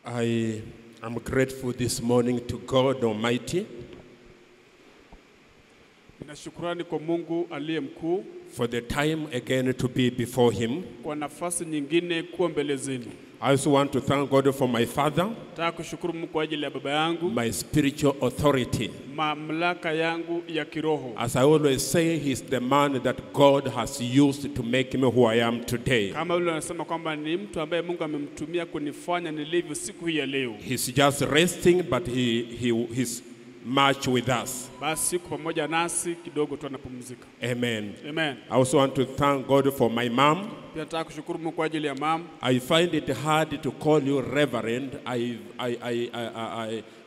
I am grateful this morning to God Almighty Ninashukrani kwa Mungu aliye mkuu for the time again to be before Him. kwa nafasi nyingine kuwa mbele zenu. I also want to thank God for my father, Nataka kushukuru Mungu kwa ajili ya baba yangu, my spiritual authority. mamlaka yangu ya kiroho. As I always say, he's the man that God has used to make me who I am today. Kama yule anasema kwamba ni mtu ambaye Mungu amemtumia kunifanya nilivyo siku hii ya leo. He's just resting, but he's much with us. Basi siku pamoja nasi kidogo tu anapumzika. Amen. Amen. I also want to thank God for my mom. Pia nataka kushukuru Mungu kwa ajili ya mama. I find it hard to call you reverend.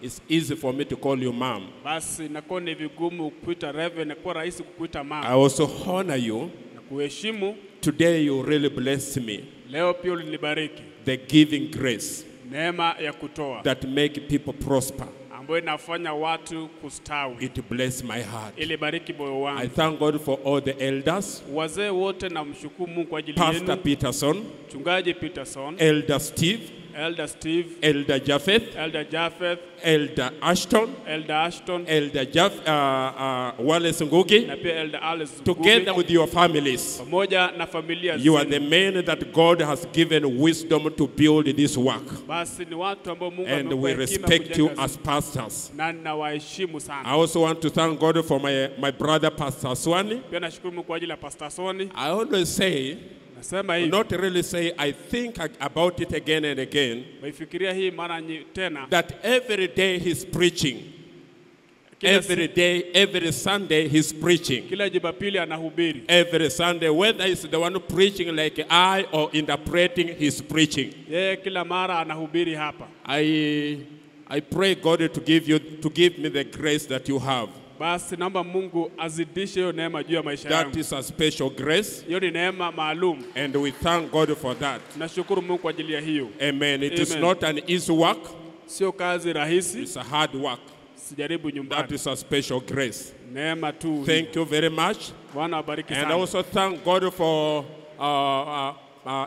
It's easy for me to call you mom. Basi inakuwa ni vigumu kukuita reverend, inakuwa rahisi kukuita I mama. also honor you. Na kuheshimu, Today you really blessed me. leo pia ulinibariki. The giving grace Neema ya kutoa that make people prosper. ambayo inafanya watu kustawi. It bless my heart. Ilibariki moyo I wangu. thank God for all the elders. Wazee wote na mshukuru Mungu kwa ajili Pastor yenu. Peterson, Mchungaji Peterson, Elder Steve, Elder Steve, Elder Japheth, Elder Japheth, Elder Ashton, Elder Ashton, Elder Wallace Ngugi, na pia Elder Alice together Ngugi, with your families. pamoja na familia You are zenu. the men that God has given wisdom to build this work. Basi ni watu ambao Mungu And amekupa we hekima respect you kujenga as pastors. na ninawaheshimu I sana. also want to thank God for my brother Pastor Swani. Pia nashukuru Mungu kwa ajili ya Pastor Soni. I always say, Nasema hivi, not really say, I think about it again and again, waifikiria hii mara tena. that every day he's preaching. Kila Every day, every Sunday he's preaching. Kila Jumapili anahubiri. Every Sunday, whether it's the one preaching like I or interpreting, he's preaching. Yeye kila mara anahubiri hapa. I pray God to give me the grace that you have. Basi naomba Mungu azidishe hiyo neema juu ya maisha That yangu. is a special grace, Hiyo ni neema maalum. and we thank God for that. Nashukuru Mungu kwa ajili ya hiyo. Amen. It is Amen. not an easy work, Sio kazi rahisi, it's a hard work. sijaribu That nyumbani. is a special grace. Neema tu. Thank you very much. Bwana wabariki And I sana. also thank God for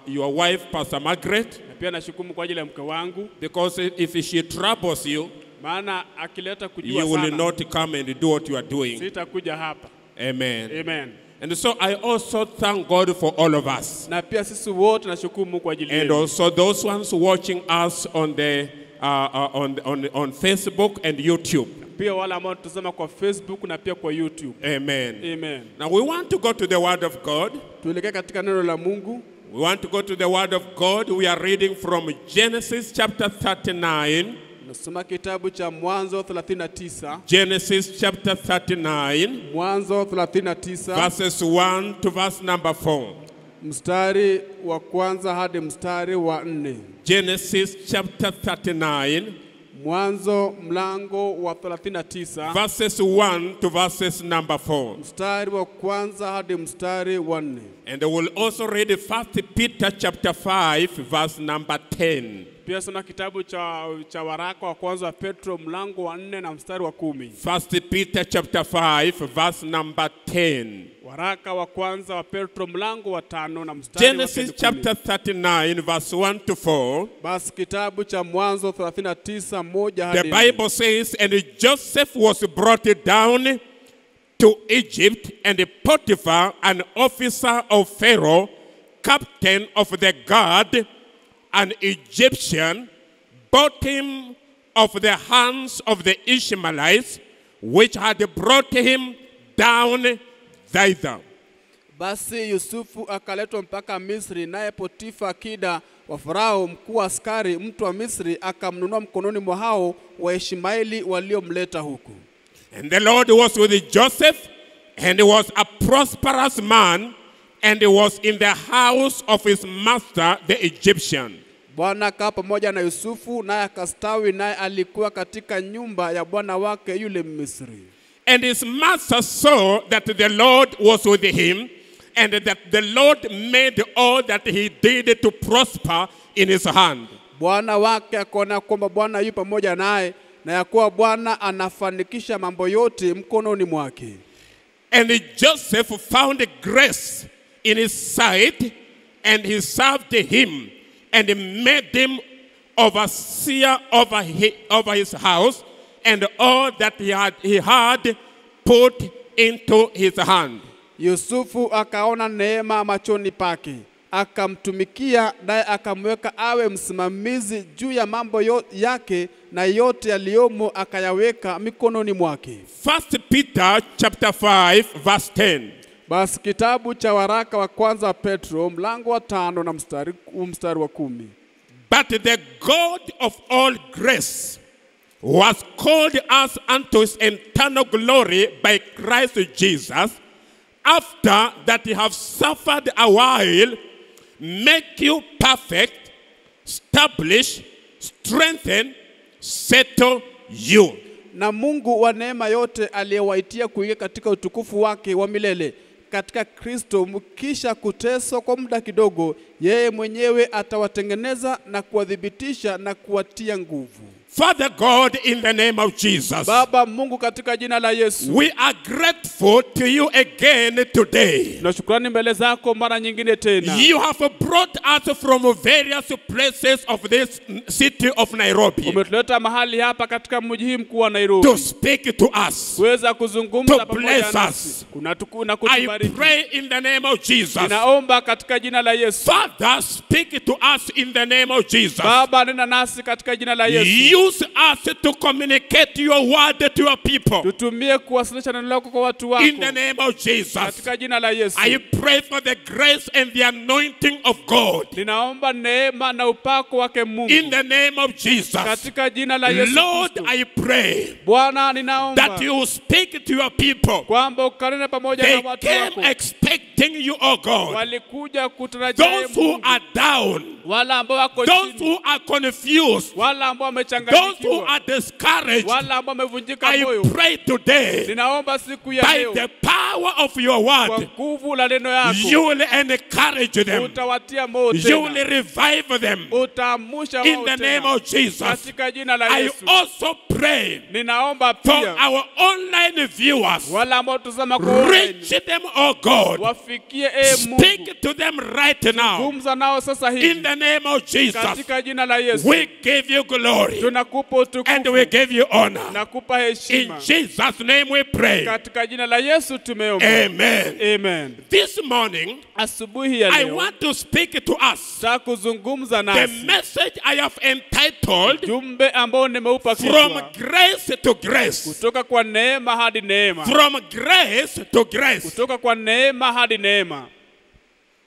your wife, Pastor Margaret, Na pia nashukuru kwa ajili ya mke wangu, because if she troubles you, maana akileta kujua you will sana, not come and do what you are doing. sitakuja hapa. Amen. Amen. And so I also thank God for all of us. Na pia sisi wote nashukuru Mungu kwa ajili And yenu. also those ones watching us on the on Facebook and YouTube. Pia wale ambao tutazama kwa Facebook na pia kwa YouTube. Amen. Amen. Now we want to go to the Word of God. Tuelekee katika neno la Mungu. We want to go to the Word of God. We are reading from Genesis chapter 39. Nasoma kitabu cha Mwanzo 39. Genesis chapter 39, Mwanzo 39 verses 1 to verse number 4. mstari wa kwanza hadi mstari wa 4. Genesis chapter 39, Mwanzo mlango wa 39 verses 1 to verses number 4. mstari wa kwanza hadi mstari wa 4. And we'll also read 1 Peter chapter 5, verse number 10. Pia soma kitabu cha waraka wa kwanza wa Petro mlango wa 4 na mstari wa 10. 1 Peter chapter 5, verse number 10. Waraka wa kwanza wa Petro mlango wa 5 na mstari wa 10. Genesis chapter 39, verse 1 to 4. Basi kitabu cha Mwanzo 39 1 The hadi 4. Bible says, and Joseph was brought down to Egypt, and Potiphar, an officer of Pharaoh, captain of the guard, an Egyptian, bought him of the hands of the Ishmaelites, which had brought him down thither. Basi Yusufu akaletwa mpaka Misri, naye Potifa akida wa Farao mkuu wa askari mtu wa Misri akamnunua mkononi mwa hao wa Ishmaeli waliomleta huku. And the Lord was with Joseph, and he was a prosperous man, and he was in the house of his master, the Egyptian. Bwana akawa pamoja na Yusufu, naye akastawi, naye alikuwa katika nyumba ya bwana wake yule Misri. And his master saw that the Lord was with him, and that the Lord made all that he did to prosper in his hand. Bwana wake akaona kwamba Bwana yu pamoja naye, na ya kuwa Bwana anafanikisha mambo yote mkononi mwake. And Joseph found grace in his sight, and he served him, and made him overseer over his house, and all that he had put into his hand. Yusufu akaona neema machoni pake, akamtumikia, naye akamweka awe msimamizi juu ya mambo yake, na yote yaliyomo akayaweka mikononi mwake. 1 Peter chapter 5 verse 10. Basi kitabu cha waraka wa kwanza wa Petro mlango wa 5 na mstari wa 10. But the God of all grace, who has called us unto his eternal glory by Christ Jesus, after that you have suffered a while, make you perfect, establish, strengthen, settle you. Na Mungu wa neema yote aliyewaitia kuingia katika utukufu wake wa milele katika Kristo, mkisha kuteswa kwa muda kidogo, yeye mwenyewe atawatengeneza na kuwadhibitisha na kuwatia nguvu. Father God, in the name of Jesus, Baba Mungu katika jina la Yesu, we are grateful to you again today. tunashukrani mbele zako mara nyingine tena. You have brought us from various places of this city of Nairobi Umetuleta mahali hapa katika mji huu mkuu wa Nairobi to speak to us, kuweza kuzungumza to pamoja bless nasi, us. na I kutubariki. pray in the name of Jesus. Ninaomba katika jina la Yesu. Father, speak to us in the name of Jesus. Baba, nena nasi katika jina la Yesu. Use us to communicate your word to your people. Tutumie kuwasilisha neno lako kwa watu wako. In the name of Jesus, Katika jina la Yesu. I pray for the grace and the anointing of God. Ninaomba neema na upako wake Mungu. In the name of Jesus, Katika jina la Yesu Lord, Kristo. I pray Bwana, ninaomba that you speak to your people. kwamba ukanene pamoja They na watu came wako. expecting you, oh God. Walikuja kutarajia Those who Mungu. are down, Wala ambao wako those chini. who are confused, Wala ambao those who wamechanganyikiwa. are discouraged, Wala ambao wamevunjika I moyo. pray today, Ninaomba siku ya by leo the power of your kwa word, nguvu la neno yako you will encourage them. utawatia moyo You will tena. revive them. Utaamsha In wao the name tena. of Jesus, Katika jina la I Yesu. also pray Ninaomba for pia our online viewers. wala ambao tuzama kwa online Reach them, oh God. wafikie Mungu. Speak to them right now. Gumza nao sasa In hivi. the name of Jesus, Katika jina la Yesu. we give you glory Tunakupa and we utukufu. give you honor. Nakupa In heshima. Jesus' name we pray. Katika jina la Yesu tumeomba. Amen. Amen. This morning, Asubuhi ya I leo want to speak to us. nataka kuzungumza The nasi. message I have entitled Jumbe ambao nimeupa From kichwa. Grace to Grace. Kutoka kwa neema hadi neema. From grace to grace. Kutoka kwa neema hadi neema.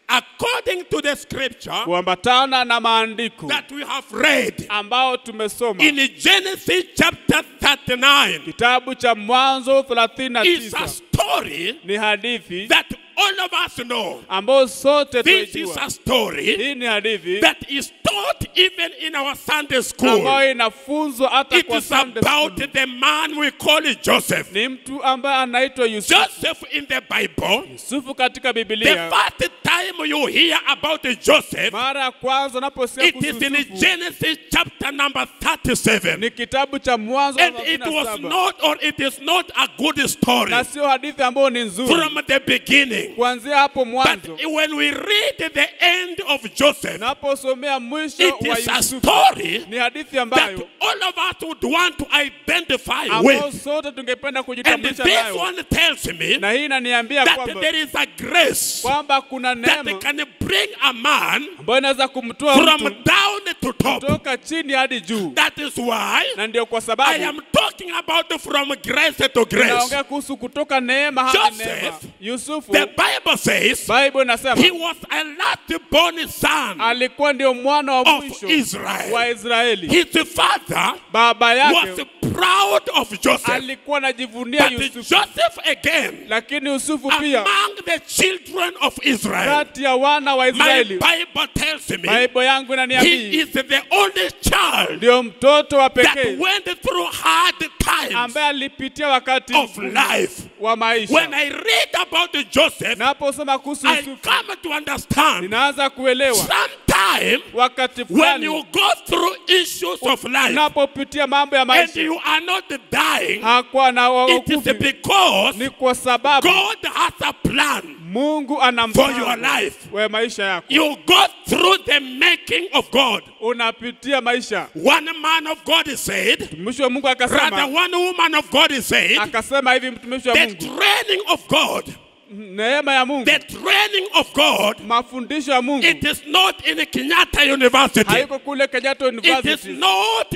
According to the scripture Kuambatana na maandiko that we have read ambao tumesoma. in Genesis chapter 39, Kitabu cha Mwanzo is a 39 story ni hadithi that all of us know. ambao sote This is tunajua. a story Hii ni hadithi that is taught even in our Sunday school. ambayo inafunzwa hata It kwa is Sunday about school. the man we call Joseph. Ni mtu ambaye anaitwa Yusufu. Joseph in the Bible, Yusufu katika the Biblia. first time you hear about Joseph, Mara ya kwanza unaposikia it is kuhusu in Yusufu Genesis chapter number 37. ni kitabu cha Mwanzo And it was 37. not, or it is not a good story Na sio hadithi ambayo ni nzuri. from the beginning. Kuanzia hapo But mwanzo. when we read the end of Joseph, Naposomea mwisho it wa is a Yusufu. story Ni hadithi that ambayo all of us would want to identify ambao with. sote tungependa And kujitambulisha this nayo. one tells me Na hii inaniambia that kwamba there is a grace kwamba kuna that neema can bring a man ambayo inaweza kumtoa from mtu down to top. kutoka chini hadi juu. That is why Na ndio kwa I sababu am talking about from grace to grace. naongea kuhusu kutoka neema hadi Joseph, neema. Yusufu, The Bible says Bible inasema he was a last-born son alikuwa ndio mwana wa of mwisho Israel. wa Israeli. His father Baba was yake proud of Joseph. alikuwa anajivunia But Yusufu. Joseph again, Lakini Yusufu pia among the children of Israel, kati ya wana wa my Israeli, Bible tells me Bible yangu he inaniambia is the only child ndio mtoto wa that pekee went through hard times ambaye alipitia wakati of mgumu life. wa maisha. When I read about Joseph, Naposoma kuhusu I Yusufu come to understand ninaanza kuelewa sometime wakati when fulani you go through issues issues of life unapopitia mambo ya and maisha you are not dying, hakuwa na it is ukufi, because ni kwa sababu God has a plan Mungu ana for your mpango life. wa maisha yako. You go through the making of God. Unapitia maisha. One man of God said, Mtumishi wa Mungu rather akasema, one woman of God said, akasema hivi mtumishi wa the Mungu, training of God, neema ya Mungu, the training of God, mafundisho ya Mungu it is not in Kenyatta University. haiko kule Kenyatta It is University, not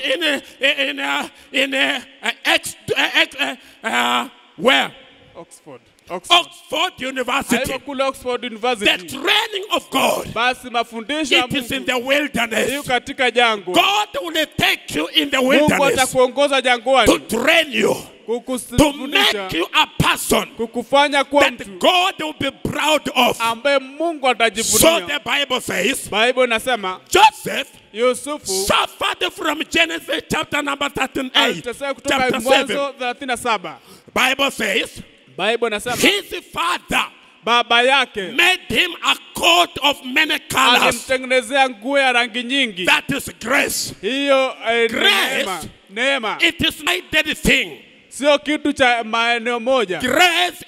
where? Oxford. Oxford University. Haiko kule Oxford The University. training of God, Basi mafundisho ya it is in Mungu the wilderness. iko katika jangwa. God will take you in the Mungu wilderness atakuongoza to jangwani, train you, to kukufundisha, make you a person kukufanya kuwa that mtu God will be proud of. ambaye Mungu So atajivunia. the Bible says, Bible inasema Joseph Yusufu suffered from Genesis chapter number 38, aliteseka kutoka chapter 7. Mwanzo 37. Bible says, Bible inasema his father baba yake made him a coat of many colors. alimtengenezea nguo ya rangi nyingi. That is grace. Hiyo Grace. neema It is not a dead thing. sio kitu cha maeneo moja. Grace,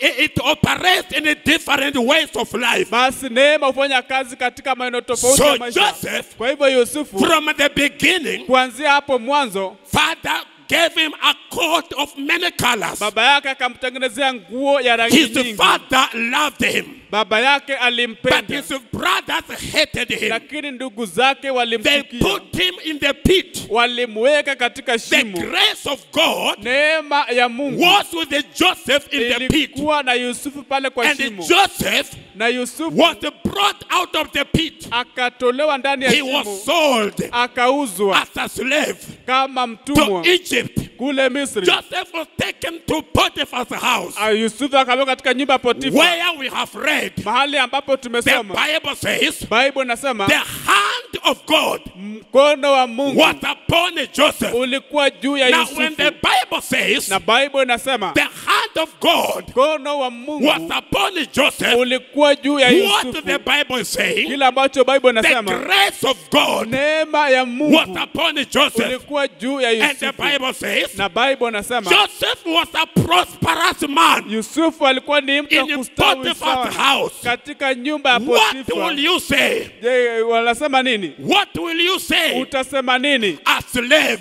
it operates in a different ways of life. Basi neema hufanya kazi katika maeneo tofauti So ya maisha. Joseph, Kwa hivyo Yusufu from the beginning, kuanzia hapo mwanzo father gave him a coat of many colors. baba yake akamtengenezea nguo ya rangi His nyingi. father loved him, Baba yake but alimpenda, his brothers hated him. lakini ndugu zake They walimchukia, put him in the pit. walimweka katika The shimo. grace of God Neema ya Mungu was with the Joseph in the pit. ilikuwa na Yusufu pale kwa And shimo, Joseph na Yusufu was brought out of the pit. akatolewa ndani ya He shimo, was sold akauzwa as a slave kama to mtumwa Egypt. kule Misri. Joseph was taken to Potiphar's house, Yusufu akawekwa katika nyumba ya Potifa, where we have read. mahali ambapo The tumesoma Bible says Bible inasema the hand of God mkono wa Mungu was upon Joseph. ulikuwa juu ya Now, Yusufu, when the Bible says na Bible inasema the hand of God mkono wa was Mungu upon Joseph, ulikuwa juu ya what Yusufu, the Bible is saying, kile ambacho Bible the inasema grace of God neema ya was Mungu upon Joseph. ulikuwa juu ya And the Yusufu, Bible says na Bible inasema Joseph was a prosperous man Yusufu alikuwa ni mtu wa in kustawi Potiphar's sana house. katika nyumba ya What Potifa. will you say? Je, wanasema nini? What will you say? Utasema nini? A slave,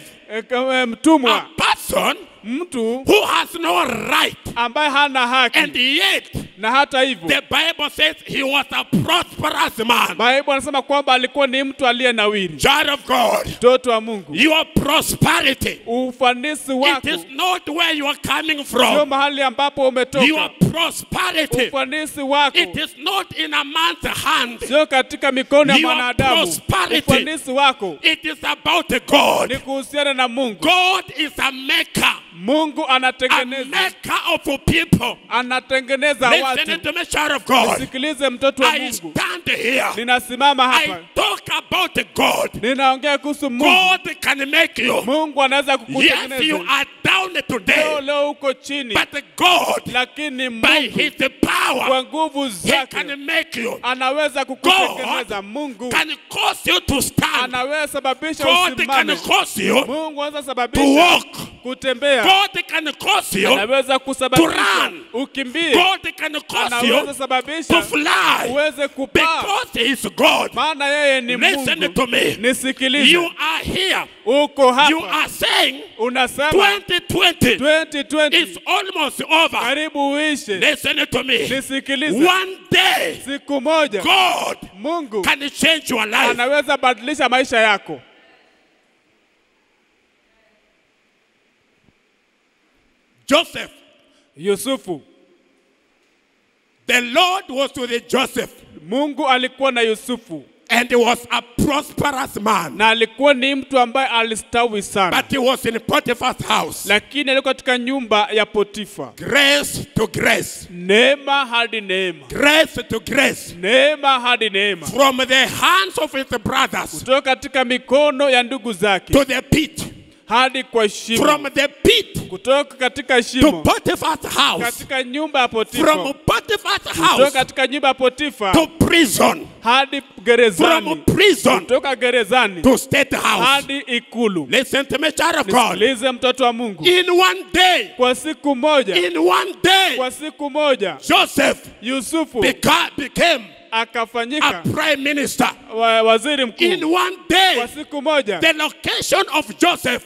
Kama mtumwa, a person mtu who has no right, ambaye hana haki, and yet na hata hivyo the Bible says he was a prosperous man. Bible anasema kwamba alikuwa ni mtu aliye nawiri. Child of God, Mtoto wa Mungu, your prosperity, ufanisi it wako is not where you are coming sio from. mahali ambapo umetoka. Your prosperity, Ufanisi wako it is not in a man's hand. sio katika mikono ya Your mwanadamu. prosperity, Ufanisi wako it is about God. ni kuhusiana na Mungu. God is a maker, Mungu a anatengeneza, maker of people. anatengeneza Listen watu. to me, child of God. Sikilize mtoto wa I Mungu, stand here. ninasimama hapa, I talk about God. ninaongea kuhusu Mungu. God can make you. Mungu anaweza Yes, you kukutengeneza. are down Leo today, leo uko chini, but God, lakini by Mungu His power, kwa nguvu He zake can make you. anaweza kukutengeneza. Mungu Can cause you to stand. anaweza sababisha God can usimame. cause you Mungu anaweza to sababisha walk. kutembea. God can cause you Anaweza to kusababisha run. ukimbie. God can cause Anaweza you sababisha to fly uweze kupaa, because He is God. maana yeye ni Listen Mungu. to me. Nisikilize, You are here. uko You hapa are saying unasema 2020 2020 is almost over. karibu uishe. Listen to me. Nisikilize, One day, siku moja God Mungu can change your life. anaweza badilisha maisha yako. Joseph, Yusufu, the Lord was with Joseph, Mungu alikuwa na Yusufu and he was a prosperous man. na alikuwa ni mtu ambaye alistawi sana, But he was in Potiphar's house. lakini alikuwa katika nyumba ya Potifa. Grace to grace. Neema hadi neema, Grace to grace. neema hadi neema, From the hands of his brothers kutoka katika mikono ya ndugu zake to the pit. hadi kwa shimo, from the pit kutoka katika to shimo, Potiphar's house, katika nyumba ya from Potifa, Potiphar's kutoka house katika nyumba ya Potifa to prison, hadi from gerezani, prison kutoka gerezani to state house. hadi ikulu. Listen to me, child of God. Nisikilize mtoto wa Mungu. In one day, Kwa siku moja, in one day, kwa siku moja, Joseph Yusufu became a akafanyika prime minister. waziri In mkuu. one day, Kwa siku moja, the location of Joseph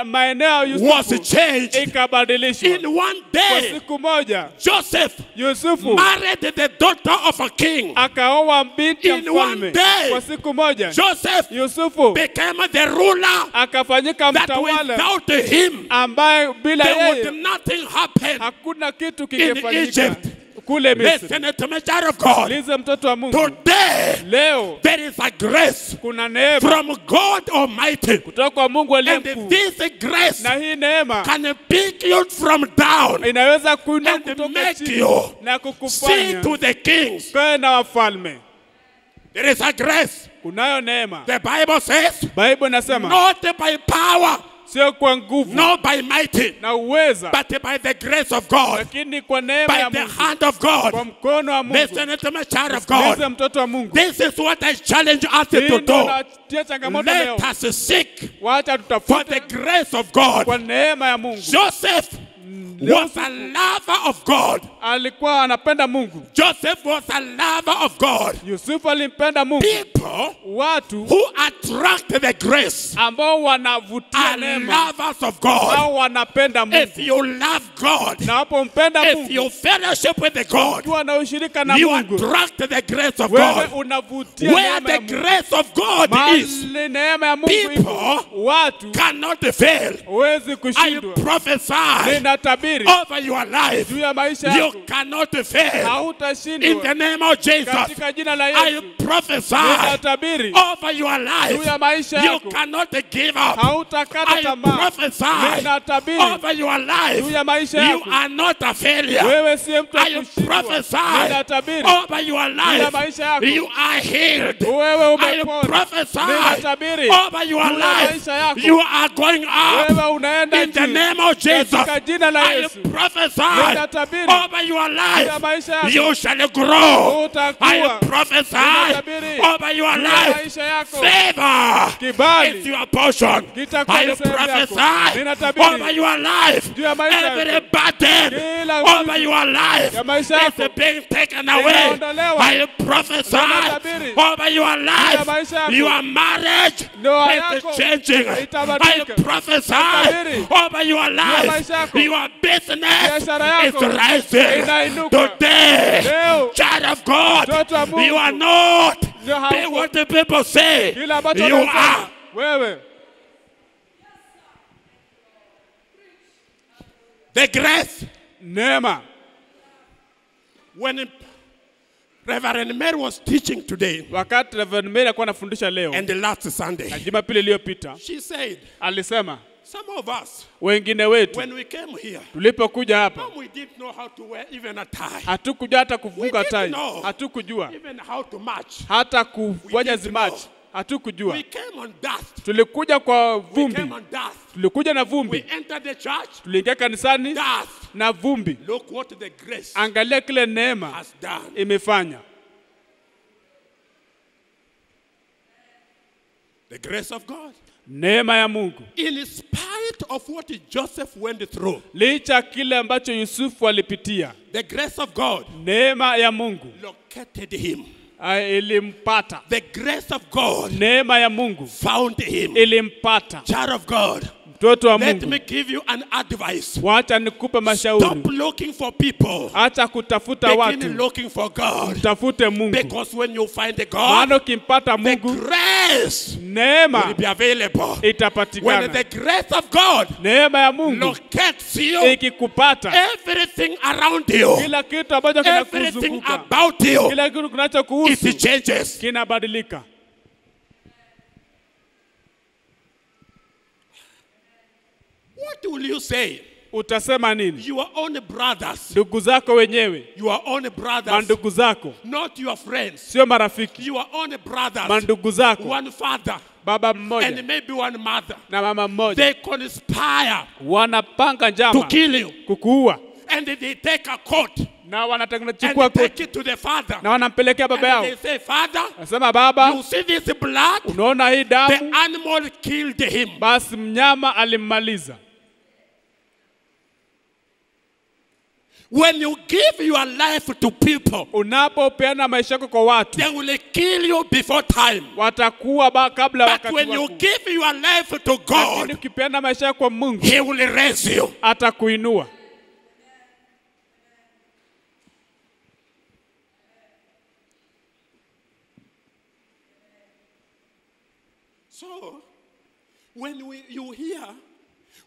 maeneo ya was Yusufu changed. ikabadilishwa. In one Kwa day, siku moja, Joseph Yusufu married the daughter of a king. akaoa binti ya In one mfalme. day, Kwa siku moja, Joseph Yusufu became the ruler akafanyika that mtawala without him, ambaye bila there yeye would nothing happen. hakuna kitu In kingefanyika Egypt. kule Misri. Listen to me, child of God. Liza mtoto wa Mungu. Today, Leo there is a grace kuna neema from God Almighty. kutoka kwa Mungu aliye And mkuu. this grace Na hii neema can pick you from down inaweza kuinua and kutoka make chini you na see kukufanya to the kings. kwa na wafalme. There is a grace. Kunayo neema. The Bible says, Biblia inasema not by power, sio kwa nguvu not by mighty, na uweza, but by the grace of God, lakini kwa neema by ya the Mungu, hand of kwa God. mkono wa Mungu. Listen to me, child of Liza God. mtoto wa Mungu. This is what I challenge us Hii to ndio do. natia changamoto leo. Let us seek Wacha for tutafute the grace of God. kwa neema ya Mungu. Joseph was a lover of God. Alikuwa anapenda Mungu. Joseph was a lover of God. Yusufu alimpenda Mungu. People Watu who attract the grace ambao wanavutia are neema lovers of God. au wanapenda If Mungu. you love God, Na unapompenda if Mungu, you fellowship with the God, ukiwa na ushirika na you Mungu, attract the grace of wewe God. unavutia Where neema the ya Mungu. grace of God is, Mahali neema ya Mungu people ipo, watu cannot fail. huwezi I kushindwa. prophesy Ninatabiri over your life. juu ya maisha You yako, cannot fail. In hautashindwa the name of Jesus, katika jina la I Yesu. prophesy Ninatabiri over your juu life. ya maisha You yako, cannot give up. hautakata I tamaa. prophesy Ninatabiri over your juu life. ya maisha You yako, are not a failure. wewe si mtu wa I kushindwa. prophesy Ninatabiri over your juu ya life. maisha yako, You are healed. wewe I umepona. prophesy Ninatabiri over your juu ya life. maisha yako, You are going up. wewe unaenda In the juu name of Jesus, katika jina la I Yesu. prophesy Ninatabiri over your juu ya life. maisha yako, You shall grow. utakuwa. I prophesy Ninatabiri over your juu ya life. maisha yako, Favor kibali is your portion. kitakuwa I ni sehemu yako. prophesy Ninatabiri over your life. juu ya maisha yako, Every burden kila over your life ya maisha yako is being taken away. inaondolewa. I prophesy Ninatabiri over your juu ya life. maisha yako, Your marriage ndoa is yako changing. I itabadilika. prophesy Ninatabiri over your life. maisha yako, Your business biashara is yako rising. inainuka. Today, Leo, child of God, mtoto wa Mungu, you are not ndio hauko. being what the people say. kila ambacho You wanasema, are. wewe The grace. neema. When Reverend Mary was teaching today Wakati Reverend Mary alikuwa anafundisha leo and the last Sunday, na Jumapili iliyopita, she said, alisema some of us, wengine wetu when we came here, tulipokuja hapa we didn't know how to wear even a tie, hatukujua hata kufunga We tai, didn't know. hatukujua even how to march. hata kufanya didn't zimachi, know. hatukujua. We came on dust. Tulikuja kwa We vumbi, came on dust. tulikuja na We vumbi, entered the church, tuliingia kanisani dust. na vumbi. Look what the grace Angalia kile neema has done. imefanya. The grace of God. Neema ya Mungu, In spite of what Joseph went through, licha kile ambacho Yusufu alipitia, the grace of God neema ya Mungu located him. ilimpata. The grace of God Neema ya Mungu found him. ilimpata. Child of God, Mtoto wa let Mungu, me give you an advice. wacha nikupe Stop mashauri. looking for people. Acha kutafuta Begin watu, looking for God. tafute Mungu. Because when you find the Maana God, ukimpata the Mungu, grace will neema be available. When itapatikana. the grace of God Neema ya Mungu locates you, ikikupata, everything around you, kila kitu ambacho everything kinakuzunguka, about you, kila kitu kinachokuhusu it changes. kinabadilika. What will you say? Utasema nini? Your own brothers, Ndugu zako wenyewe, your own brothers, mandugu zako, not your friends, sio marafiki, your own brothers, mandugu zako, one father, baba and mmoja maybe one mother. na mama mmoja They conspire wanapanga to njama kill you. kukuua, And they take a coat na and wanachukua they take koti it to the father. na wanampelekea baba And yao. they say, Father, Nasema, baba, you see this blood? unaona hii The damu? animal killed him. Basi mnyama alimmaliza. When you give your life to people, Unapopeana maisha yako kwa watu, they will kill you before time. watakuwa kabla But wakati when you wako. give your life to Lakini God, ukipeana maisha yako kwa Mungu, He will raise you. atakuinua. So, when you hear,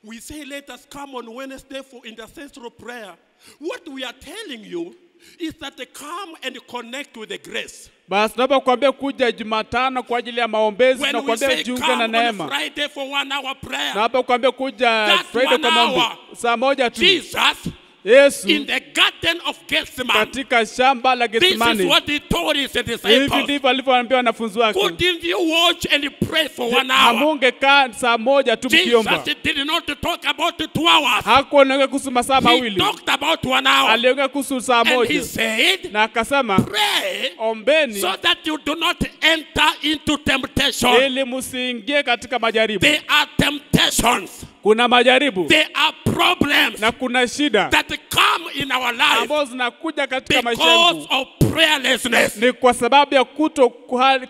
we say, let us come on Wednesday for intercessory prayer. What we are telling you is that they come and connect with the grace. Basi tunapokuambia kuja Jumatano kwa ajili ya maombezi, When na we kuambia say jiunge come na on neema. Friday for 1 hour prayer, Tunapokuambia kuja That Friday 1 kwa maombi, hour. saa moja tu. Jesus Yesu in the garden of Gethsemane, katika shamba la this is Gethsemane, what he told his hivi disciples. ndivyo alivyoambia wanafunzi wake. Couldn't you watch and pray for 1 hour? Hamungekaa saa moja tu mkiomba. Jesus did not talk about 2 hours. Hakuongea kuhusu masaa He mawili, talked about 1 hour. aliongea kuhusu saa And he moja, said, na akasema pray ombeni so that you do not enter into temptation. ili msiingie katika majaribu. There are temptations. Kuna majaribu There are problems na kuna shida that come in our life ambazo zinakuja katika maisha because yangu, of prayerlessness. ni kwa sababu ya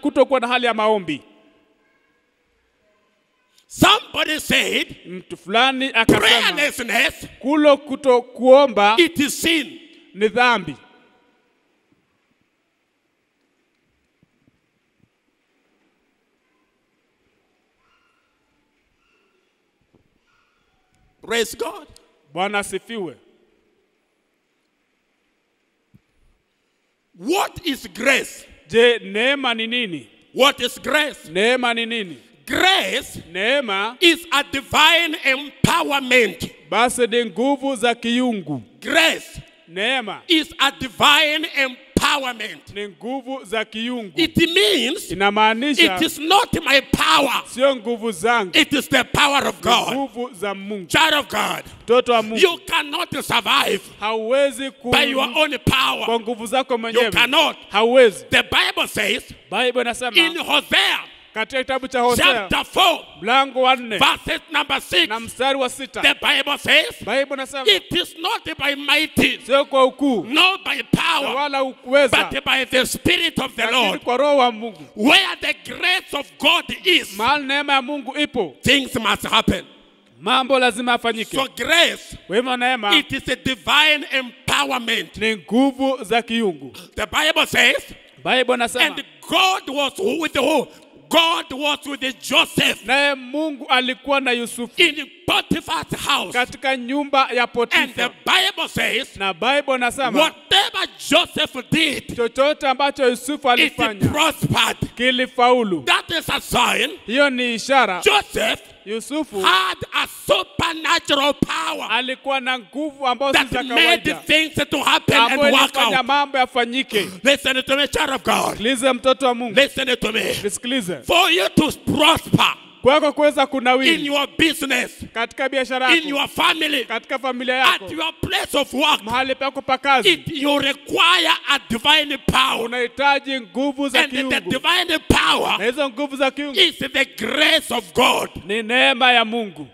kutokuwa na hali ya maombi. Somebody said, Mtu fulani akasema prayerlessness, kuomba it is sin. ni dhambi. Praise God. Bwana asifiwe. What is grace? Je, neema ni nini? What is grace? Neema ni nini? Grace Neema is a divine empowerment. basi ni nguvu za kiungu. Grace Neema is a divine empowerment. ni nguvu za kiungu. It means Inamaanisha it is not my power. sio nguvu zangu, It is the power of God. nguvu za Mungu. Child of God, Mtoto wa Mungu, you cannot survive hauwezi by your own power. kwa nguvu zako You mwenyewe. cannot. Hauwezi. The Bible says Biblia in inasema Hosea katika kitabu cha Hosea chapter 4, mlango wa 4 verses number 6, na mstari wa 6, the Bible says Biblia inasema it is not by mighty, sio kwa ukuu not by power, wala uweza, but by the Spirit of the lakini Lord. kwa Roho wa Mungu. Where the grace of God is, Mahali neema ya Mungu ipo, things must happen. mambo lazima yafanyike. So grace, Kwa hivyo neema it is a divine empowerment. ni nguvu za kiungu. The Bible says, Biblia inasema and God was with who? God was with Joseph naye Mungu alikuwa na Yusufu in Potiphar's house. katika nyumba ya And the Potifa. Bible says, Na Biblia inasema whatever Joseph did, chochote ambacho Yusufu it alifanya prospered. kilifaulu. That is a sign. Hiyo ni ishara Joseph Yusufu had a supernatural power alikuwa na nguvu ambazo si that za made kawaida, things to happen and ambayo work ilifanya out. mambo yafanyike. Listen to me, child of God. Sikilize mtoto wa Mungu, Listen to me. nisikilize. For you to prosper Kwako kuweza in kunawiri your business, katika biashara in yako, your family, katika familia yako, at your place of work, mahali pako pa kazi, you require a divine power. unahitaji nguvu za And the kiungu. divine Na power hizo nguvu za kiungu is the grace of God. ni neema ya Mungu.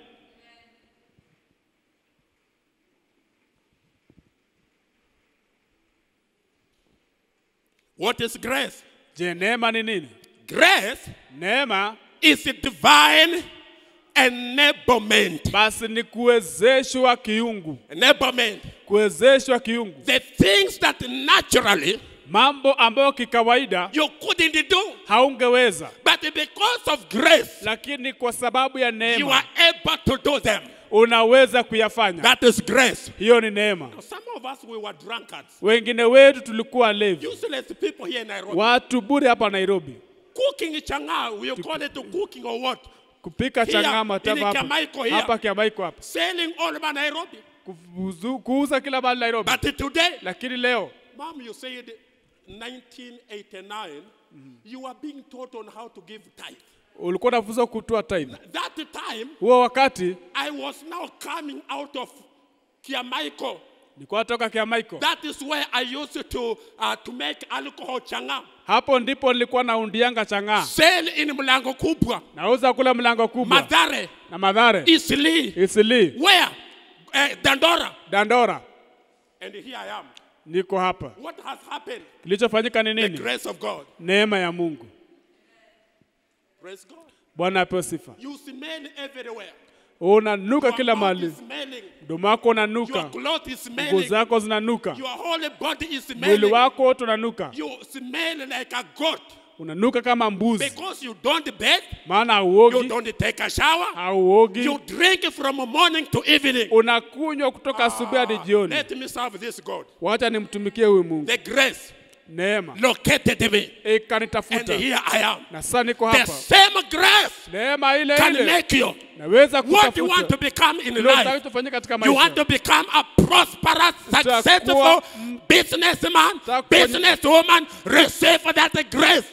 What is grace? Je, neema ni nini? Grace Neema is a divine enablement. basi ni kuwezeshwa kiungu. Enablement. Kuwezeshwa kiungu, The things that naturally mambo ambayo kikawaida you couldn't do, haungeweza, but because of grace, lakini kwa sababu ya you neema are able to do them. unaweza kuyafanya. That is grace. Hiyo ni neema. Some of us, we were drunkards. Wengine wetu tulikuwa levi, Useless people here in Nairobi. watu bure hapa Nairobi. Cooking changa, we call it cooking or what? Kupika Here, changama in tava Kiamaiko here. hapa Kiamaiko hapa, Selling all over Nairobi. kuuza kila mahali Nairobi. But today, Lakini leo Mom, you said 1989, you are being taught on how to give tithe. Ulikuwa unafunzwa kutoa tithe. That time, Huo wakati I was now coming out of Kiamaiko. nilikuwa natoka Kiamaiko. That is where I used to make alcohol changa. Hapo ndipo nilikuwa naundianga chang'aa. Sell in Mlango Kubwa. Nauza kula Mlango Kubwa. Mathare. Na Mathare. Eastleigh. Where? Dandora. Dandora. And here I am. Niko hapa. What has happened? Kilichofanyika ni nini? The grace of God. Neema ya Mungu. Praise God. Bwana apewe sifa. You smell everywhere. Unanuka kila mahali. Mdomo wako unanuka. Your clothes is smelling. Nguo zako zinanuka. Your whole body is smelling. Mwili wako wote unanuka. You smell like a goat. Unanuka kama mbuzi. Because you don't bathe. Maana hauogi. You don't take a shower. Hauogi. You drink from morning to evening. Unakunywa kutoka asubuhi hadi jioni. Let me serve this God. Wacha nimtumikie huyu Mungu. The grace. Neema. Located me. Ikanitafuta. And here I am. Na sasa niko The hapa. same grace. Neema ile can ile. Make you. Naweza kutafuta. What you want to become in life. You want to become a prosperous, successful businessman, businesswoman. Receive that grace.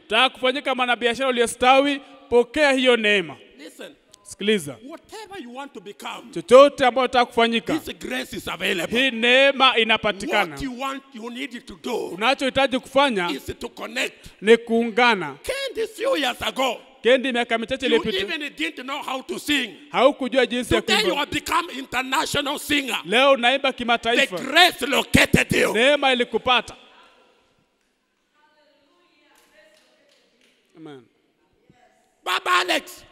Taka kufanyika mwanabiashara uliyestawi, pokea hiyo neema. Listen. Sikiliza. Whatever you want to become. Chochote ambacho unataka kufanyika. This grace is available. Hii neema inapatikana. What you need to do. Unachohitaji kufanya is to connect. Ni kuungana. Kendi few years ago. Kendi miaka michache iliyopita. You even didn't know how to sing. Haukujua jinsi ya kuimba. Today you have become international singer. Leo unaimba kimataifa. The grace located you. Neema ilikupata. Amen. Baba Alex.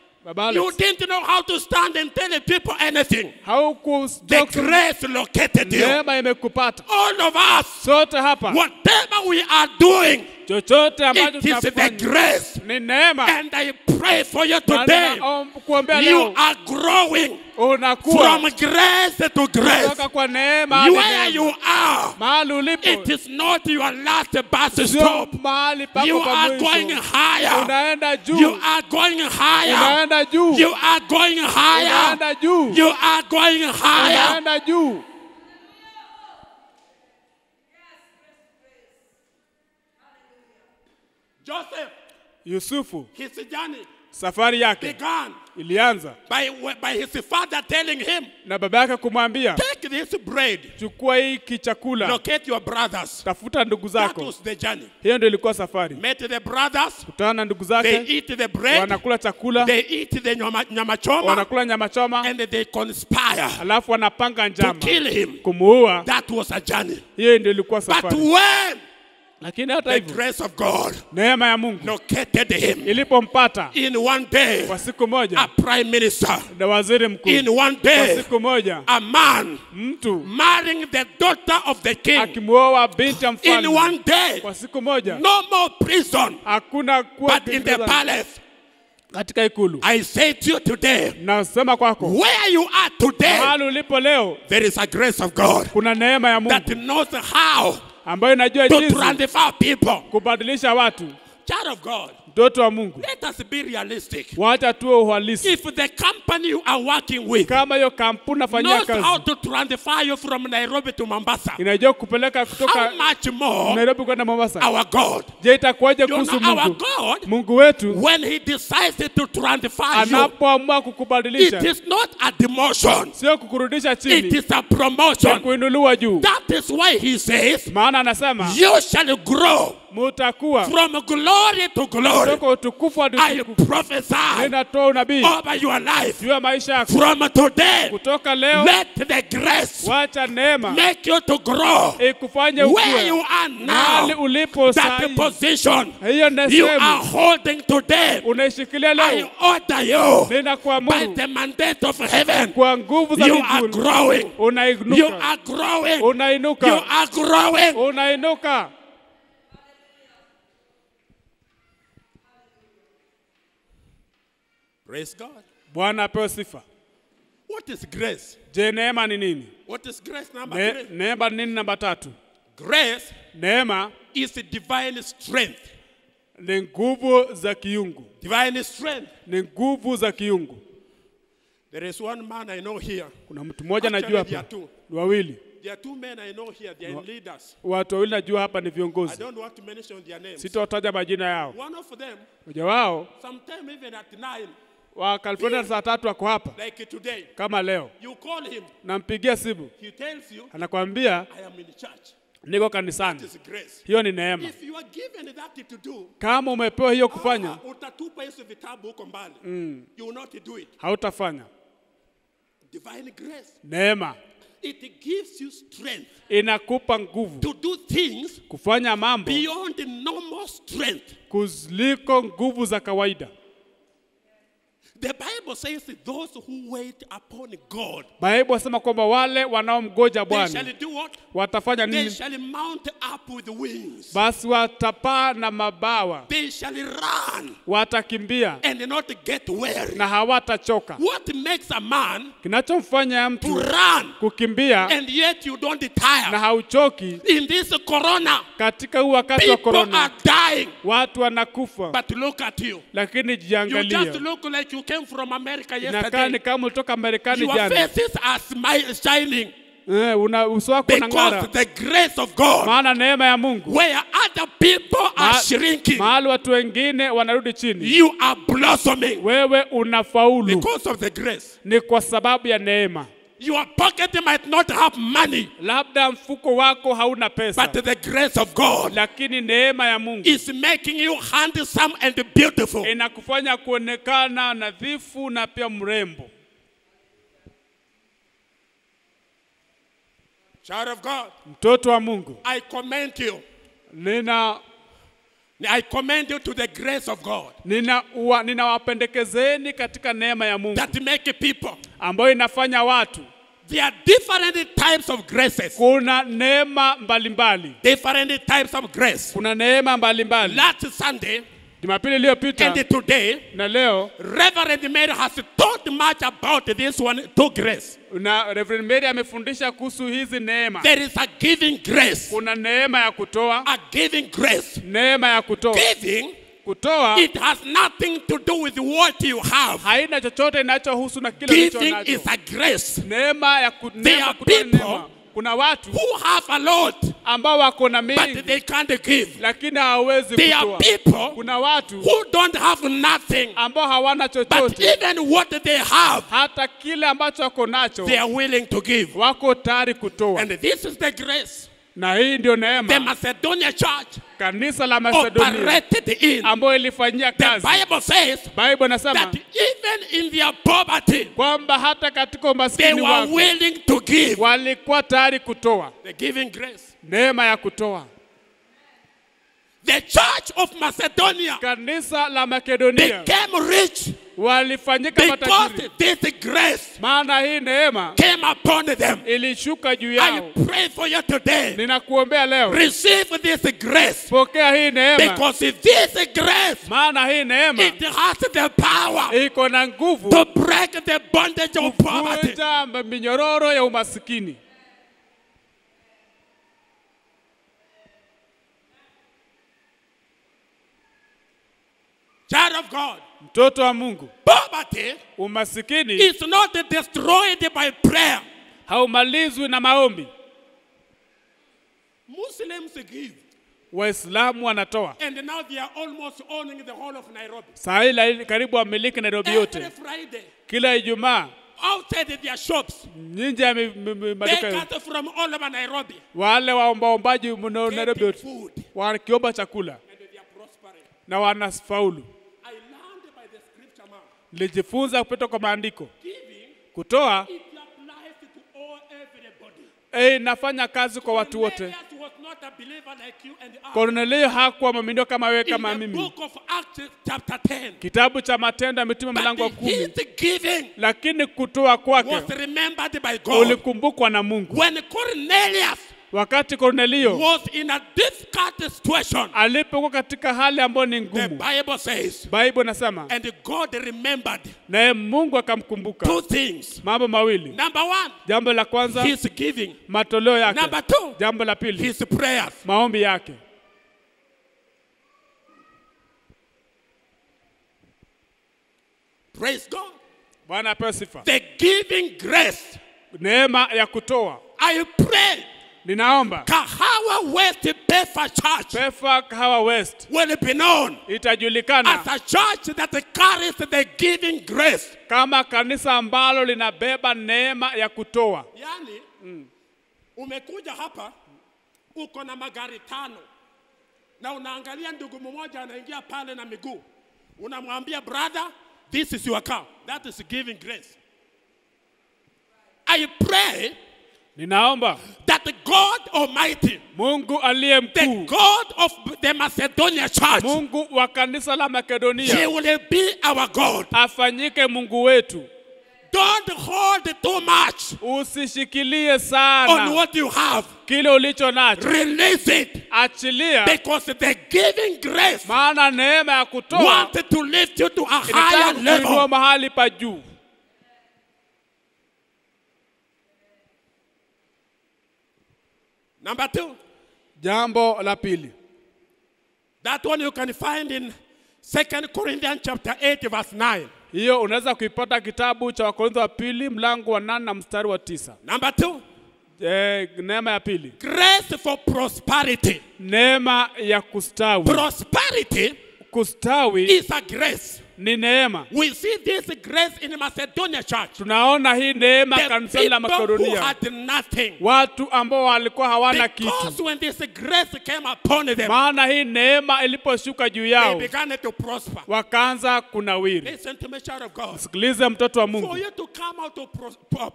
You didn't know how to stand and tell people anything. The grace located you. All of us. Whatever we are doing. It is the grace. And I pray for you today. You are growing from grace to grace. Where you are, it is not your last bus stop. You are going higher. You are going higher. You are going higher. You are going higher. Joseph, Yusufu, his journey, safari yake began ilianza by his father telling him, na baba yake kumwambia, take this bread, chukua hiki chakula, locate your brothers, tafuta ndugu zako. That was the journey. Hiyo ndio ilikuwa safari. Met the brothers, kutana na ndugu zake, they eat the bread, wanakula chakula, they eat the nyama choma, wanakula nyama choma, and they conspire, alafu wanapanga njama to kill him. Kumuua. That was a journey. Hiyo ndio ilikuwa safari. But when lakini hata hivyo, the grace of God, neema ya Mungu, located him, ilipompata, in one day, kwa siku moja, a prime minister, na waziri mkuu, in one day, kwa siku moja, a man, mtu, marrying the daughter of the king, akimuoa binti ya mfalme, in one day, kwa siku moja, no more prison, hakuna kuwa, but in the palace, katika ikulu. I say to you today, nasema kwako, where you are today, mahali ulipo leo, there is a grace of God, kuna neema ya Mungu, that knows how ambayo inajua to jinsi transfer people, kubadilisha watu. Child of God, mtoto wa Mungu, let us be realistic. Wacha tuwe uhalisi. If the company you are working with, kama hiyo kampuni nafanyia kazi, knows how to transfer you from Nairobi to Mombasa, inajua kupeleka kutoka how much more Nairobi kwenda Mombasa, our God. Je, itakuwaje kuhusu Mungu? Our God, Mungu wetu, when he decides to transfer you, anapoamua kukubadilisha, it is not a demotion, sio kukurudisha chini, it is a promotion. Kuinuliwa juu. That is why he says, maana anasema, you shall grow mutakuwa from glory to glory. I prophesy over your life from today. Let the grace make you to grow where you are now. That position you are holding today, I order you by the mandate of heaven. You are growing. You are growing. You are growing. Praise God. Bwana apewe sifa. What is grace? Je, neema ni nini? What is grace number 3? Neema ni nini namba 3? Grace, neema, is divine strength. Ni nguvu za kiungu. Divine strength. Ni nguvu za kiungu. There is one man I know here. Kuna mtu mmoja najua hapa. Wawili. There are two men I know here, they are leaders. Watu wawili najua hapa ni I viongozi. don't want to mention their names. Sitawataja majina yao. One of them, Mmoja wao sometime even at 9, wa California saa 3 ako hapa. like today, Kama leo. you call him, Nampigia simu. he tells you, Anakuambia I am in church. niko kanisani. That is grace. Hiyo ni neema. If you are given that to do, Kama umepewa hiyo kufanya, utatupa hizo vitabu huko mbali. You will not do it. hautafanya. Divine grace. Neema It gives you strength inakupa nguvu to do things kufanya mambo beyond the normal strength. kuliko nguvu za kawaida. The Bible says that those who wait upon God, Biblia inasema kwamba wale wanaomgoja they Bwana shall do what? watafanya They nini? shall mount up with wings. Basi watapaa na mabawa, They shall run watakimbia and not get weary. na hawatachoka. What makes a man Kinachomfanya to mtu run kukimbia and yet you don't na tire? hauchoki In this corona, katika huu wakati wa people are corona, dying. watu wanakufa, But look at you. lakini You just jiangalie, look like you came from America inakaa yesterday. ni kama ulitoka Marekani Your jana. faces are shining Una uso wako unang'ara, because the grace of God, maana neema ya Mungu. where other people are shrinking, Mahali watu wengine wanarudi chini, you are blossoming wewe unafaulu. because of the grace. Ni kwa sababu ya neema. Your pocket might not have money, Labda mfuko wako hauna pesa, but the grace of God lakini neema ya Mungu is making you handsome and beautiful. inakufanya kuonekana nadhifu na pia mrembo. Child of God, Mtoto wa Mungu, I commend you. I commend you to the grace of God ninawapendekezeni katika neema ya Mungu that make people. ambayo inafanya watu. There are different types of graces. Kuna neema mbalimbali. Different types of grace. Kuna neema mbalimbali. Last Sunday Jumapili iliyopita and today, na leo, Reverend Mary has taught much about this one, to grace. na Reverend Mary amefundisha kuhusu hizi neema. There is a giving grace. Kuna neema ya kutoa, A giving grace. neema ya kutoa. Giving, Kutoa it has nothing to do with what you have. haina chochote inachohusu na kile ulicho Giving nacho. is a grace. Neema ya There are kutoa people neema. Kuna watu who have a lot, ambao wako na but mingi they can't give. lakini hawawezi There are kutoa. people Kuna watu who don't have nothing, ambao hawana but chochote, even what they have, hata kile ambacho wako nacho they are willing to give. wako tayari kutoa. And this is the grace Na hii ndio the neema Macedonia church kanisa la Macedonia operated in. ambayo ilifanyia The kazi. Bible says Biblia inasema that even in their poverty, kwamba hata katika they umaskini were wao willing to give. walikuwa tayari kutoa. The giving grace. Neema ya kutoa. The church of Macedonia Kanisa la Makedonia became rich walifanyika because matajiri, this grace maana hii neema came upon them. ilishuka juu I yao. pray for you today. Ninakuombea leo, Receive this grace, pokea hii neema, because this grace, maana hii neema it has the power iko na nguvu to break the bondage of poverty. kuvunja minyororo ya umasikini. Child of God, Mtoto wa Mungu, poverty umasikini is not destroyed by prayer. haumalizwi na maombi. Muslims give, Waislamu wanatoa. and now they are almost owning the whole of Nairobi. Saa hii karibu wamiliki Nairobi Every yote. Friday, Kila Ijumaa outside their shops, nje ya maduka beggars from all over Nairobi wale waombaombaji Nairobi getting yote food, wakiomba chakula and they are prospering. na wanafaulu. I learned by the scripture, man. Nilijifunza kupita kwa maandiko. Giving, Kutoa it applies to all everybody. inafanya kazi kwa watu wote. Cornelius was not a believer like you and I. Kornelio hakuwa mwamini kama wewe In kama the mimi. book of Acts chapter 10, Kitabu cha Matendo ya Mitume mlango wa but 10. his giving Lakini kutoa kwake was remembered by God. ulikumbukwa na Mungu. When Cornelius Wakati Kornelio was in a difficult situation, alipokuwa katika hali ambayo ni the ngumu, Bible says, Biblia inasema and God remembered naye Mungu akamkumbuka two things. mambo mawili. Number one, Jambo la kwanza, his giving. matoleo yake. Number two, Jambo la pili, his prayers. maombi yake. Praise God. Bwana apewe sifa. The giving grace Neema ya kutoa I pray Ninaomba Kahawa West Pefa Church Pefa Kahawa West will be known itajulikana as a church that carries the giving grace. kama kanisa ambalo linabeba neema ya kutoa. Yani, umekuja hapa, uko na magari 5, na unaangalia ndugu mmoja anaingia pale na miguu. Unamwambia, brother, this is your car. That is giving grace. I pray Ninaomba that God Almighty, Mungu aliye the mkuu, God of the Macedonia church, Mungu wa kanisa la He Makedonia will be our God. afanyike Mungu wetu. Don't hold too much Usishikilie on sana what you have. kile ulicho nacho. Release it, Achilia, because the giving grace maana neema ya kutoa wants to lift you to a higher inataka kuinua level. mahali pa juu. Number 2, Jambo la pili, that one you can find in 2 Corinthians chapter 8 verse 9. hiyo unaweza kuipata kitabu cha Wakorintho wa pili mlango wa 8 na mstari wa 9. Number 2, Neema ya pili, grace for prosperity. neema ya kustawi. Prosperity Kustawi is a grace. ni neema. We see this grace in Macedonia church. Tunaona hii neema The kanisani la people who Makedonia, had nothing, watu ambao walikuwa hawana kitu, because when this grace came upon them, maana hii neema iliposhuka juu they yao began to prosper. wakaanza kunawiri. Listen to me, child of God. Sikiliza mtoto wa For Mungu, you to come out of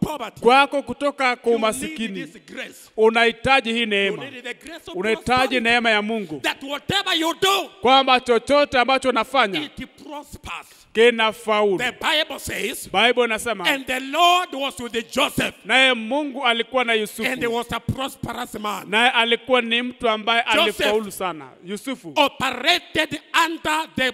poverty, kwako kutoka kwa you need umasikini this grace. unahitaji hii You neema, need the grace of unahitaji prosperity. neema ya Mungu, That whatever you do, kwamba chochote ambacho unafanya it prospers. kinafaulu. The Bible says, Bible inasema, and the Lord was with Joseph, naye Mungu alikuwa na and he Yusufu, was a prosperous man, naye alikuwa ni mtu ambaye Joseph alifaulu sana. Yusufu operated under the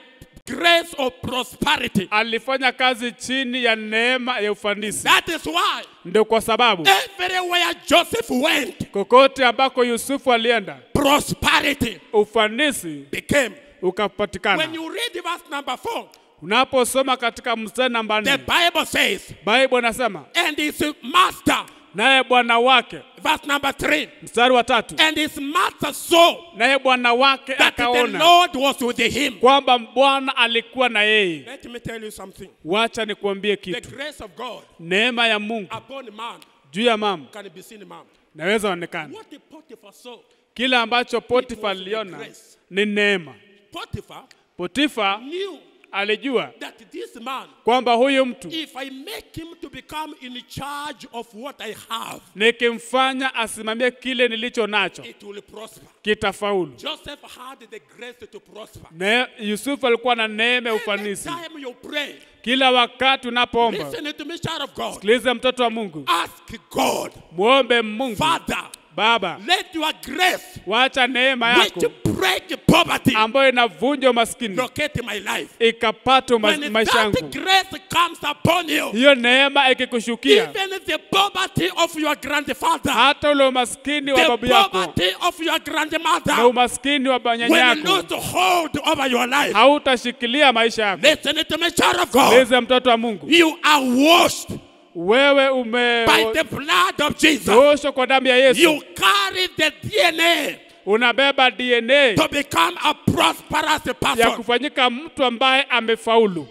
grace of prosperity. alifanya kazi chini ya neema ya ufanisi. That is why Ndio kwa sababu everywhere Joseph went, kokote ambako Yusufu alienda, prosperity ufanisi became. ukapatikana. When you read verse number 4, Unaposoma katika mstari namba the 4, Bible says, Bible inasema, and his master, naye bwana wake, verse number 3, mstari wa 3, and his master saw naye bwana wake that the akaona Lord was with him. kwamba Bwana alikuwa na yeye. Let me tell you something. Wacha nikuambie The kitu, grace of God neema ya Mungu upon man juu ya mama can be seen, man. naweza onekana. What the Potiphar saw, Kile ambacho Potifa was the aliona grace. ni neema. Potiphar Potifa knew alijua that this man, kwamba huyu mtu if I make him to become in charge of what I have, nikimfanya asimamie kile nilicho nacho it will prosper. kitafaulu. Joseph had the grace to prosper. Yusufu alikuwa na neema ya Every ufanisi. time you pray, Kila wakati unapoomba, listen to me, child of God. sikiliza mtoto wa Mungu, Ask God, muombe Mungu, Father, Baba, let your grace, wacha neema which yako break poverty, ambayo inavunja umaskini locate my life. ikapata When maisha that yangu. grace comes upon you, Hiyo neema ikikushukia, even the poverty of your grandfather, hata ule umaskini wa the babu yako poverty of your na grandmother, umaskini wa nyanya will yako lose hold over your life. hautashikilia maisha yako. Listen to me, child of God. Sikiliza mtoto wa Mungu, You are washed wewe by the blood of Jesus. umeoshwa kwa damu ya Yesu. You carry the DNA Unabeba DNA to become a prosperous ya person. kufanyika mtu ambaye amefaulu.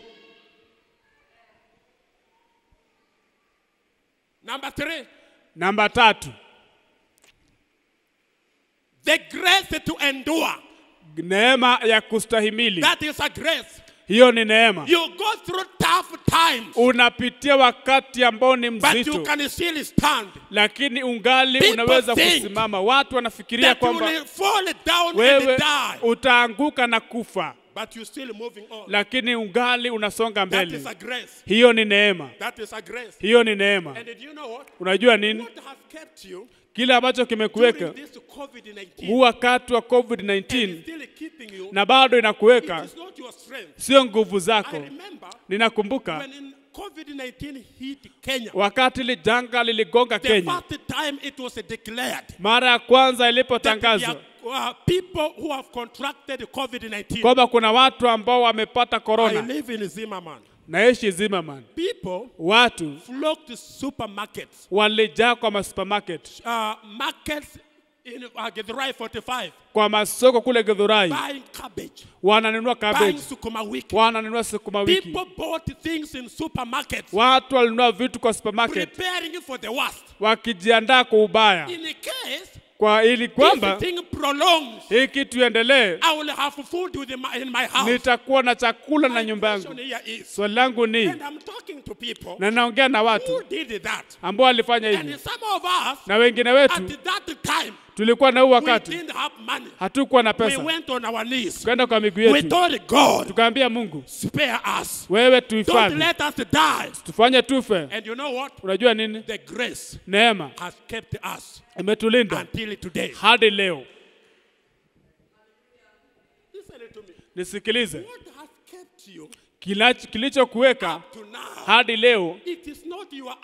Number 3, Namba 3, the grace to endure. neema ya kustahimili. That is a grace. Hiyo ni neema. You go through tough times, Unapitia wakati ambao ni but you mzito, can still stand. lakini ungali People unaweza think kusimama. Watu wanafikiria That you kwamba will fall down and wewe die, utaanguka na kufa, but you're still moving on. lakini ungali unasonga That mbele. is a grace. Hiyo ni neema. That is a grace. Hiyo ni neema. And did you know what? Unajua nini? What has kept you Kile ambacho kimekuweka during this COVID-19 huu wakati wa and COVID-19 is still keeping you, na bado it inakuweka, is not your strength. sio nguvu I zako. remember Ninakumbuka when in COVID-19 hit Kenya, wakati ile janga liligonga the Kenya, first time it was declared mara ya kwanza that there ilipotangazwa are people who have contracted COVID-19. kwamba kuna watu ambao wamepata I corona. live in Zimmerman. Naishi Zimmerman. People Watu flock to supermarkets. walijaa kwa supermarket. Markets in Githurai 45. Kwa masoko kule Githurai. Buying cabbage. Wananunua Buying cabbage. sukuma wiki. Wananunua sukuma wiki. People bought things in supermarkets. Watu walinunua vitu kwa supermarket. Preparing for the worst. Wakijiandaa kwa ubaya. In a case, Kwa ili kwamba this thing prolongs, hii kitu iendelee, I will have food in my house. nitakuwa na chakula na My nyumba yangu. question here is, Swali langu ni, and I'm talking to people na naongea na who watu did that. ambao walifanya And hivi, some of us, na wengine wetu at that time, tulikuwa na huu we wakati didn't have money. hatukuwa na We pesa, went on our knees. tukaenda kwa miguu We yetu told God, tukaambia Mungu, spare us. wewe Don't tuhifadhi, let us die. tufanye tufe. And you know what? Unajua nini? The grace Neema has kept us imetulinda until today. hadi leo. Listen to me. Nisikilize, What has kept you kilichokuweka to now? hadi leo It is not your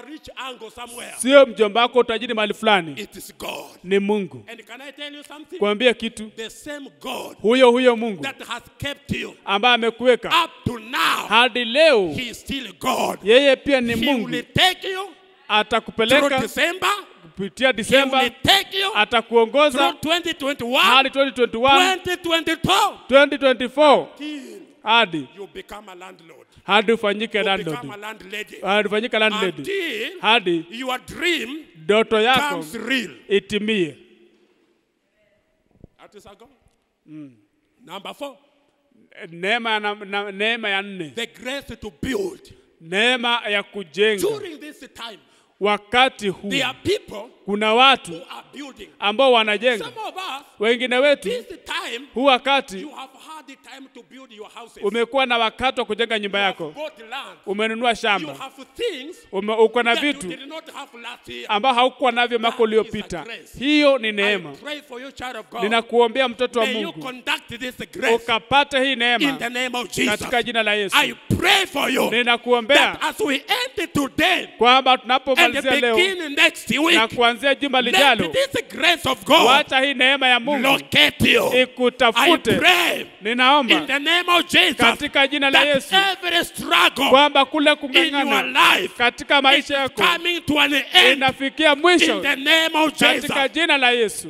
rich uncle somewhere. sio mjomba wako utajiri mahali fulani, It is God. ni Mungu. And can I tell you something? Kuambia kitu, The same God huyo Mungu that has kept you ambaye amekuweka up to now, hadi leo, He is still God. yeye pia ni He Mungu. will take you through Atakupeleka December. kupitia He Disemba, will take you atakuongoza through 2021, hadi 2021, 2022. 2024, Till hadi you become a landlord. ufanyike You landlord, become a landlady. hadi ufanyike landlady, Until hadi your dream ndoto yako comes real. itimie. That is a God. Number 4, Neema ya 4, the grace to build. neema ya kujenga. During this time, Wakati huu there are people kuna watu who are building. ambao wanajenga. Some of us, Wengine wetu this time, huu wakati you have had the time to build your houses. umekuwa na wakati wa kujenga nyumba You have yako, bought land. umenunua You shamba, have things uko na that you vitu did not have last year. ambao haukuwa navyo mwaka That is uliopita. a grace. Hiyo ni I neema. pray for you, child of God. Ninakuombea mtoto wa May you Mungu conduct this grace ukapate hii in neema the name of Jesus. katika jina la Yesu. I pray for you Ninakuombea that as we end today kwamba and tunapomalizia leo begin next na week, kuanzia juma lijalo, let this grace of God wacha hii neema ya Mungu locate you. I ikutafute. pray in Ninaomba the name of Jesus katika jina la that Yesu every struggle kwamba kule in your kung'ang'ana life katika is maisha yako coming to an end inafikia in mwisho the name of Jesus. katika jina la Yesu.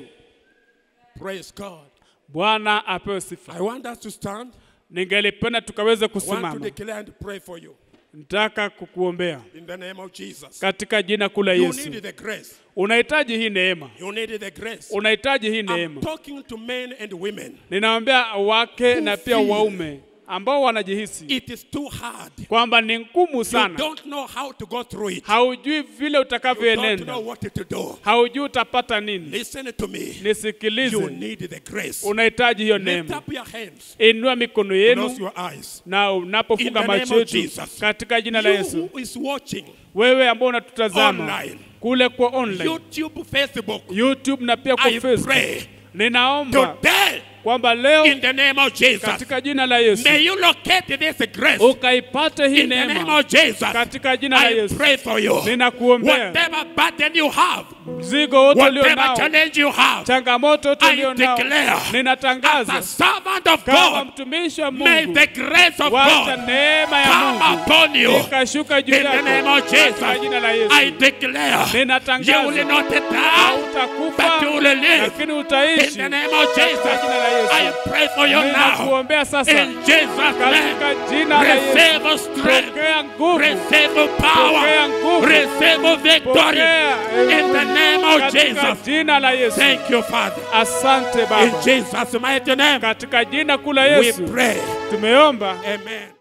Praise God. Bwana apewe sifa. I want us to stand. Ningelipenda tukaweze I want to kusimama. declare and pray for you Nataka kukuombea in the name of Jesus. katika jina kuu la You Yesu. need the grace. Unahitaji hii neema, You need the grace. unahitaji hii I'm neema. talking to men and women. Ninawaambia wake na pia feel waume ambao wanajihisi It is too hard. kwamba ni ngumu You sana, don't know how to go through it. haujui vile You don't utakavyoenenda, know what to do. haujui utapata nini. Listen to me. You Nisikilize, need the grace. unahitaji hiyo Lift neema. up your hands. Inua mikono Close yenu your eyes. na In unapofunga the name macho of yetu Jesus. katika jina la You Yesu. who is watching Wewe ambao unatutazama online, kule kwa online, YouTube, Facebook, YouTube na pia kwa I Facebook, pray ninaomba today kwamba leo in the name of Jesus, katika jina la Yesu may you locate this grace ukaipate hii in the name neema of Jesus. katika jina la I Yesu. pray for you. Ninakuombea Whatever burden you have, mzigo wote ulio whatever nao, challenge you have, changamoto yote I ulio nao, declare as a ninatangaza servant of kama God, mtumishi wa may Mungu, the grace of wacha God neema ya come Mungu upon you ikashuka juu in the name yako of Jesus. katika jina la Yesu. I declare you will Ninatangaza not die, hautakufa but you will live lakini in utaishi the name of Jesus. katika jina la Yesu. I pray for you now Ninakuombea sasa in Jesus' name. katika jina la Yesu. Receive strength, Pokea nguvu, receive Pokea power, nguvu. receive victory Pokea in the name of katika Jesus. jina la Yesu. Thank you, Father. Asante In Baba, Jesus' mighty name, katika jina kuu la we Yesu pray. tumeomba. Amen.